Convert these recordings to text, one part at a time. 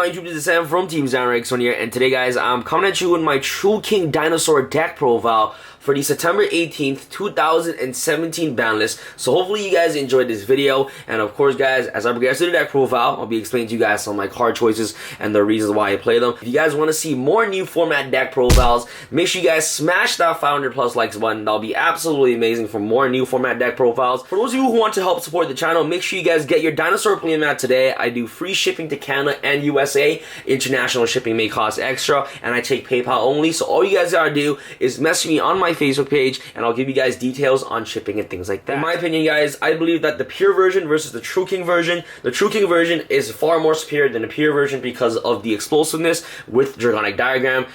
on YouTube? This is Sam from TeamSamuraiX1 here, and today guys, I'm coming at you with my True King Dinosaur deck profile for the September 18th, 2017 ban list. So hopefully you guys enjoyed this video, and of course guys, as I progress to the deck profile, I'll be explaining to you guys some of my card choices and the reasons why I play them. If you guys want to see more new format deck profiles, make sure you guys smash that 500+ likes button. That'll be absolutely amazing for more new format deck profiles. For those of you who want to help support the channel, make sure you guys get your Dinosaur playmat today. I do free shipping to Canada and USA. International shipping may cost extra, and I take PayPal only, so all you guys gotta do is message me on my Facebook page and I'll give you guys details on shipping and things like that. In my opinion guys, I believe that the pure version versus the True King version, the True King version is far more superior than the pure version because of the explosiveness with Dragonic Diagram.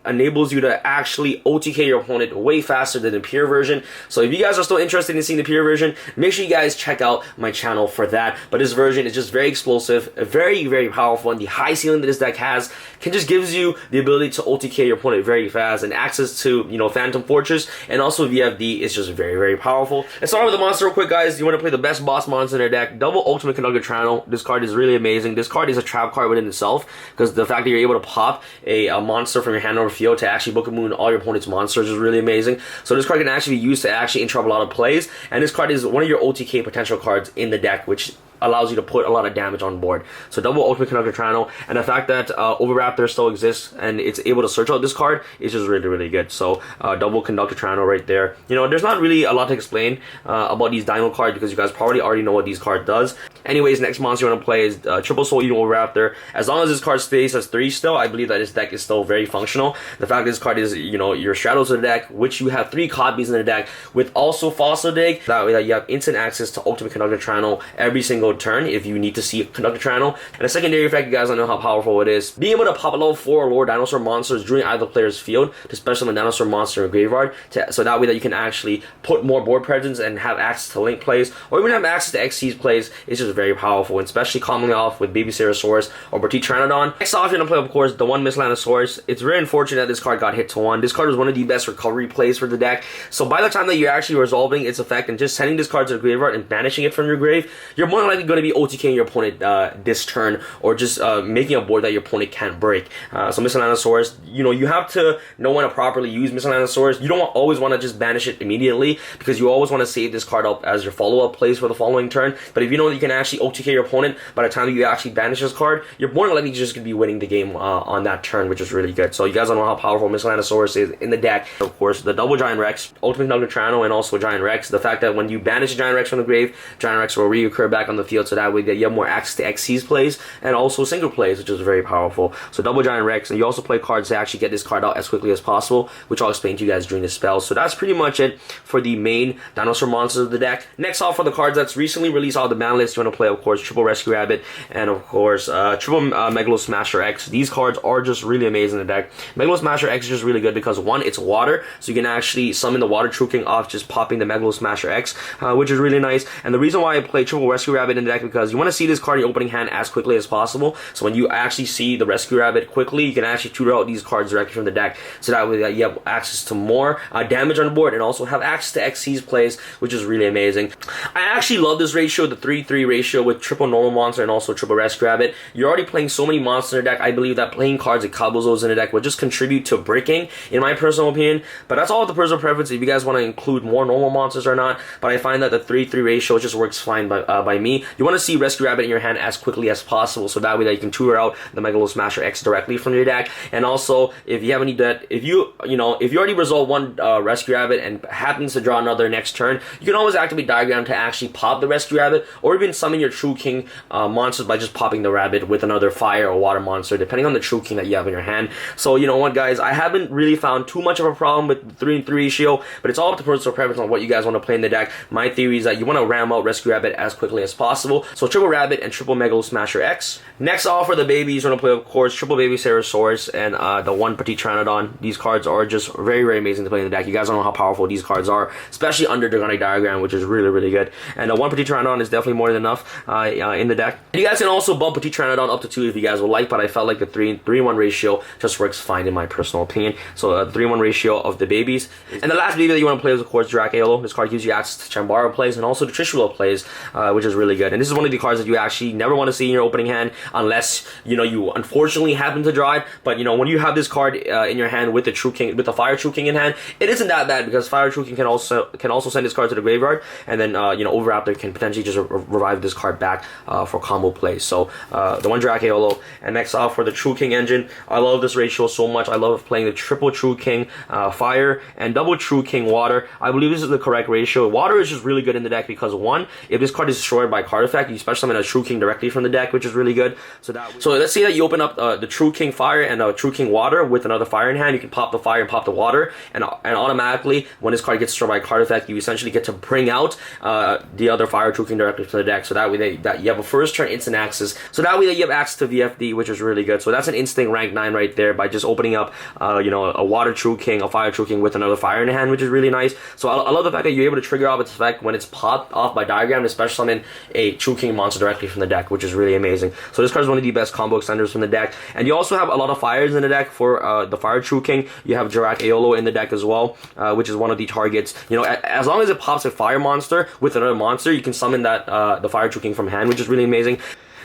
Enables you to actually OTK your opponent way faster than the pure version. So if you guys are still interested in seeing the pure version, make sure you guys check out my channel for that. But this version is just very explosive, very, very powerful, and the high ceiling that this deck has just gives you the ability to OTK your opponent very fast and access to, you know, Phantom Fortress, and also VFD is just very, very powerful. Let's start with the monster real quick guys. You want to play the best boss monster in their deck, Double Ultimate Conductor Triangle. This card is really amazing. This card is a trap card within itself because the fact that you're able to pop a monster from your hand over field to actually book a moon all your opponent's monsters is really amazing. So this card can actually be used to actually interrupt a lot of plays, and this card is one of your OTK potential cards in the deck, which allows you to put a lot of damage on board. So Double Ultimate Conductor Triangle, and the fact that Overraptor still exists and it's able to search out this card is just really, really good. So Double Conductor Triangle right there. You know, there's not really a lot to explain about these Dino cards because you guys probably already know what these cards does. Anyways, next monster you want to play is Triple Soul Eating Overraptor. As long as this card stays as 3 still, I believe that this deck is still very functional. The fact that this card is, you know, your Shadows of the deck, which you have 3 copies in the deck with also Fossil Dig. That way that you have instant access to Ultimate Conductor Triangle every single turn if you need to see a Conductor Triangle. And a secondary effect, you guys don't know how powerful it is. Being able to pop a level 4 or lower dinosaur monsters during either player's field to special summon a dinosaur monster in graveyard, so that way that you can actually put more board presence and have access to link plays, or even have access to XC's plays, is just very powerful, and especially coming off with Baby Ceratosaurus or Pteranodon. Next off, you're gonna play, of course, the one Miscellaneosaurus. It's very unfortunate that this card got hit to 1. This card was one of the best recovery plays for the deck. So by the time that you're actually resolving its effect and just sending this card to the graveyard and banishing it from your grave, you're more likely going to be OTKing your opponent this turn, or just making a board that your opponent can't break. So Miscellaneosaurus, you know, you have to know when to properly use Miscellaneosaurus. You don't always want to just banish it immediately because you always want to save this card up as your follow-up plays for the following turn. But if you know that you can actually OTK your opponent by the time you actually banish this card, you're more likely just going to be winning the game on that turn, which is really good. So you guys don't know how powerful Miscellaneosaurus is in the deck. Of course, the double Giant Rex, Ultimate Conductor Triangle, and also Giant Rex. The fact that when you banish Giant Rex from the grave, Giant Rex will reoccur back on the field, so that way that you have more access to XC's plays and also single plays, which is very powerful. So double Giant Rex, and you also play cards to actually get this card out as quickly as possible, which I'll explain to you guys during the spell. So that's pretty much it for the main dinosaur monsters of the deck. Next off, for the cards that's recently released out of the ban list, you want to play, of course, Triple Rescue Rabbit and of course Triple Megalo Smasher X. These cards are just really amazing in the deck. Megalo Smasher X is just really good because 1, it's water, so you can actually summon the Water True King off just popping the Megalo Smasher X, which is really nice. And the reason why I play Triple Rescue Rabbit in the deck because you want to see this card in your opening hand as quickly as possible. So when you actually see the Rescue Rabbit quickly, you can actually tutor out these cards directly from the deck, so that way that you have access to more damage on the board and also have access to XC's plays, which is really amazing. I actually love this ratio, the 3-3 ratio with triple normal monster and also triple Rescue Rabbit. You're already playing so many monsters in the deck. I believe that playing cards like Kabuzos in the deck would just contribute to breaking, in my personal opinion. But that's all the personal preference if you guys want to include more normal monsters or not. But I find that the 3-3 ratio just works fine by me. You want to see Rescue Rabbit in your hand as quickly as possible, so that way that you can tutor out the Megalo Smasher X directly from your deck. And also, if you have any debt, if you already resolve one Rescue Rabbit and happens to draw another next turn, you can always activate Diagram to actually pop the Rescue Rabbit, or even summon your True King monsters by just popping the rabbit with another fire or water monster, depending on the True King that you have in your hand. So you know what guys, I haven't really found too much of a problem with the 3-3 ratio, but it's all up to personal preference on what you guys want to play in the deck. My theory is that you want to ram out Rescue Rabbit as quickly as possible. So Triple Rabbit and Triple Megalo Smasher X. Next off, for the babies, you're going to play, of course, Triple Baby Ceratosaurus and the 1 Pteranodon. These cards are just very, very amazing to play in the deck. You guys don't know how powerful these cards are, especially under Dragonic Diagram, which is really, really good. And the 1 Pteranodon is definitely more than enough in the deck. And you guys can also bump Pteranodon up to 2 if you guys would like, but I felt like the 3-1 ratio just works fine in my personal opinion. So 3-1 ratio of the babies. And the last baby that you want to play is, of course, Dracalo. This card gives you access to Chambara plays and also to Trishula plays, which is really good. good. And this is one of the cards that you actually never want to see in your opening hand unless, you know, you unfortunately happen to draw it. But, you know, when you have this card in your hand with the True King, with the Fire True King in hand, it isn't that bad because Fire True King can also send this card to the graveyard, and then, you know, Overraptor can potentially just revive this card back for combo play. So, the one Drakeolo. And next off for the True King engine, I love this ratio so much. I love playing the triple True King Fire and double True King Water. I believe this is the correct ratio. Water is just really good in the deck because, one, if this card is destroyed by card effect, you special summon a True King directly from the deck, which is really good. So let's say that you open up the True King Fire and a True King Water with another Fire in hand. You can pop the Fire and pop the Water, and automatically when this card gets destroyed by card effect, you essentially get to bring out the other Fire True King directly from the deck. So that way that you have a first turn instant access. So that way that you have access to VFD, which is really good. So that's an instant rank 9 right there by just opening up you know, a Water True King, a Fire True King with another Fire in hand, which is really nice. So I love the fact that you're able to trigger off its effect when it's popped off by Diagram to special summon a True King monster directly from the deck, which is really amazing. So this card is one of the best combo extenders from the deck. And you also have a lot of fires in the deck for the Fire True King. You have Drakeolo in the deck as well, which is one of the targets. You know, as long as it pops a fire monster with another monster, you can summon that the Fire True King from hand, which is really amazing.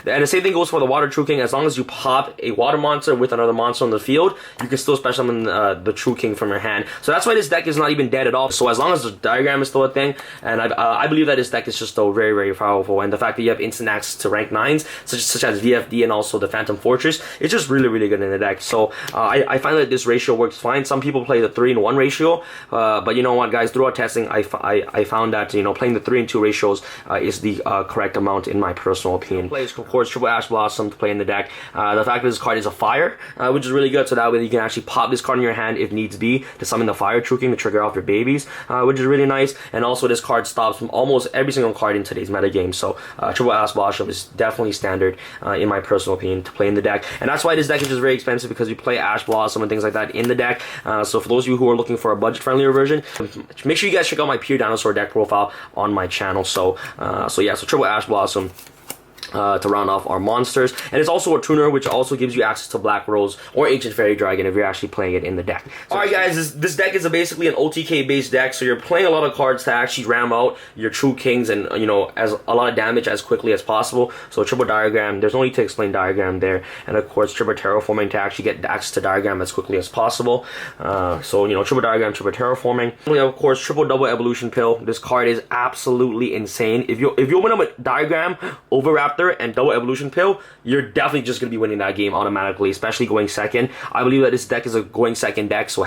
And the same thing goes for the Water True King. As long as you pop a water monster with another monster on the field, you can still special summon the True King from your hand. So that's why this deck is not even dead at all. So as long as the Diagram is still a thing, and I believe that this deck is just still very, very powerful. And the fact that you have instant access to rank 9s, such as VFD and also the Phantom Fortress, it's just really, really good in the deck. So I find that this ratio works fine. Some people play the 3-in-1 ratio, but you know what, guys? Throughout testing, I found that, you know, playing the 3-in-2 ratios is the correct amount in my personal opinion. Plays, of course, triple Ash Blossom to play in the deck. The fact that this card is a fire, which is really good, so that way you can actually pop this card in your hand if needs be to summon the Fire True King to trigger off your babies, which is really nice. And also this card stops from almost every single card in today's meta game. So triple Ash Blossom is definitely standard in my personal opinion to play in the deck. And that's why this deck is just very expensive, because you play Ash Blossom and things like that in the deck. So for those of you who are looking for a budget friendlier version, make sure you guys check out my pure dinosaur deck profile on my channel. So yeah, so triple Ash Blossom to round off our monsters. And it's also a tuner, which also gives you access to Black Rose or Ancient Fairy Dragon if you're actually playing it in the deck. So, alright guys, this deck is basically an OTK based deck, so you're playing a lot of cards to actually ram out your True Kings and, you know, as a lot of damage as quickly as possible. So triple Diagram, there's no need to explain Diagram there. And of course triple Terraforming to actually get access to Diagram as quickly as possible. So, you know, triple Diagram, triple Terraforming. We have, of course, triple Double Evolution Pill. This card is absolutely insane. If you open up a Diagram, Overraptor, and double Evolution Pill, you're definitely just going to be winning that game automatically, especially going second. I believe that this deck is a going second deck, so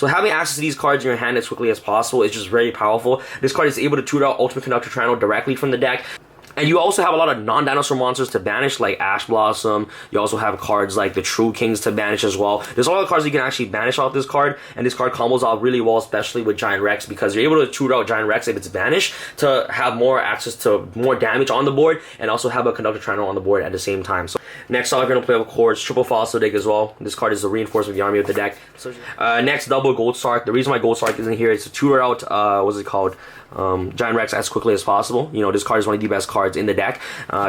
having access to these cards in your hand as quickly as possible is just very powerful. This card is able to tutor out Ultimate Conductor Channel directly from the deck. And you also have a lot of non-dinosaur monsters to banish, like Ash Blossom. You also have cards like the True Kings to banish as well. There's a lot of cards you can actually banish off this card, and this card combos out really well, especially with Giant Rex, because you're able to tutor out Giant Rex if it's banished to have more access to more damage on the board, and also have a Conductor Channel on the board at the same time. So next off, you're going to play, of course, triple Fossil Dig as well. This card is a reinforcement of the army of the deck. So, next, double Gold Sark. The reason why Gold Sark isn't here is to tutor out, what's it called? Giant Rex as quickly as possible. You know, this card is one of the best cards in the deck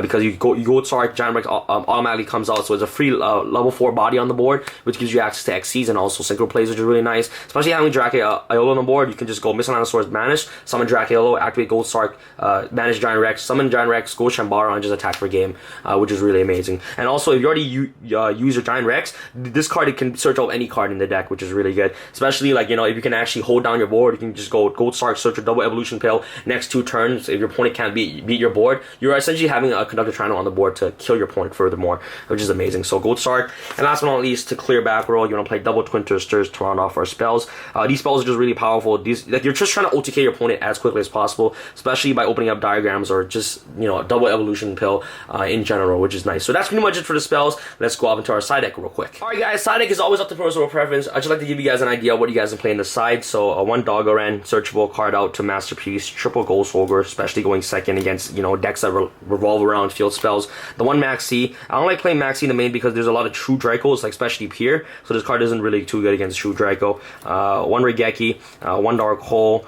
because you go Sark, Giant Rex automatically comes out, so it's a free level 4 body on the board, which gives you access to XCs and also synchro plays, which is really nice. Especially having Drakeolo on the board, you can just go Missile Dinosaurs, banish, summon Drakeolo, activate Gold Sark, banish Giant Rex, summon Giant Rex, go Shambara, and just attack for game, which is really amazing. And also, if you already use your Giant Rex, this card, it can search out any card in the deck, which is really good. Especially, like, you know, if you can actually hold down your board, you can just go Gold Sark, search a double Evolution Pill. Next 2 turns, if your opponent can't beat your board, you're essentially having a Conductor Channel on the board to kill your opponent furthermore, which is amazing. So Gold Sark. And last but not least, to clear back row, you want to play double Twin Twisters to round off our spells. These spells are just really powerful. These, like, you're just trying to OTK your opponent as quickly as possible, especially by opening up Diagrams or just, you know, double Evolution Pill in general, which is nice. So that's pretty much it for the spells. Let's go up into our side deck real quick. Alright guys, side deck is always up to personal preference. I just like to give you guys an idea of what you guys can play in the side. So one Doggoran, searchable card out to Masterpiece, triple Gold Soldier, especially going second against, you know, decks that revolve around field spells. The one Maxi, I don't like playing Maxi in the main because there's a lot of True Dracos, like especially here, so this card isn't really too good against True Draco. One Regeki, one Dark Hole,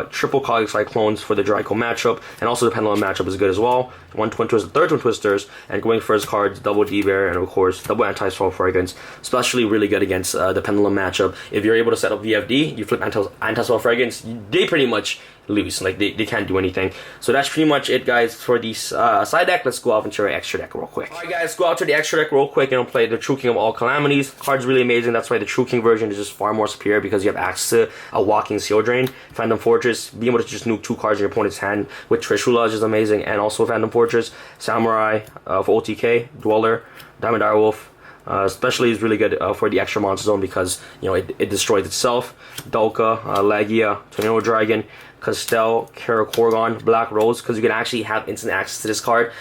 triple Colic Cyclones for the Draco matchup, and also the Pendulum matchup is good as well. One Twin Twisters, third Twin Twisters, and going first cards, double D-Bear, and of course, double Anti-Swirl Fragrance, especially really good against the Pendulum matchup. If you're able to set up VFD, you flip Anti-Swirl Fragrance, they pretty much lose. Like they can't do anything. So that's pretty much it, guys, for the side deck. Let's go out into our extra deck real quick. Alright guys, go out to the extra deck real quick and play the True King of All Calamities. Card's really amazing. That's why the True King version is just far more superior, because you have access to a walking Seal Drain, Phantom Fortress, being able to just nuke 2 cards in your opponent's hand with Trishula is just amazing, and also Phantom Fortress, Samurai for OTK, Dweller, Diamond Direwolf. Especially is really good for the extra monster zone, because you know it destroys itself. Dolka, Lagia, Tornado Dragon, Castel, Karakorgon, Black Rose, because you can actually have instant access to this card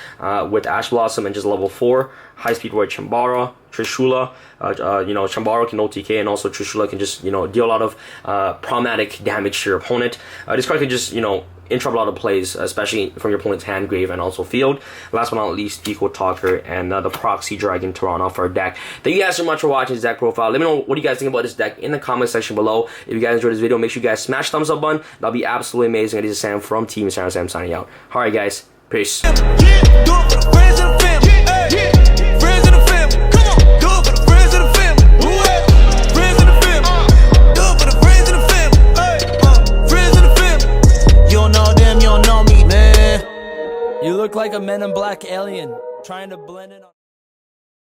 with Ash Blossom and just level 4. High Speed Warrior Chambara, Trishula. You know, Chambara can OTK, and also Trishula can just, you know, deal a lot of problematic damage to your opponent. This card can just, you know, interrupt a lot of plays, especially from your opponent's hand, grave, and also field. Last but not least, Eco Talker and the Proxy Dragon Toronto for our deck. Thank you guys so much for watching this deck profile. Let me know what you guys think about this deck in the comment section below. If you guys enjoyed this video, make sure you guys smash the thumbs up button. That'll be absolutely amazing. This is Sam from Team Sam signing out. Alright guys, peace. You look like a Men in Black alien trying to blend in on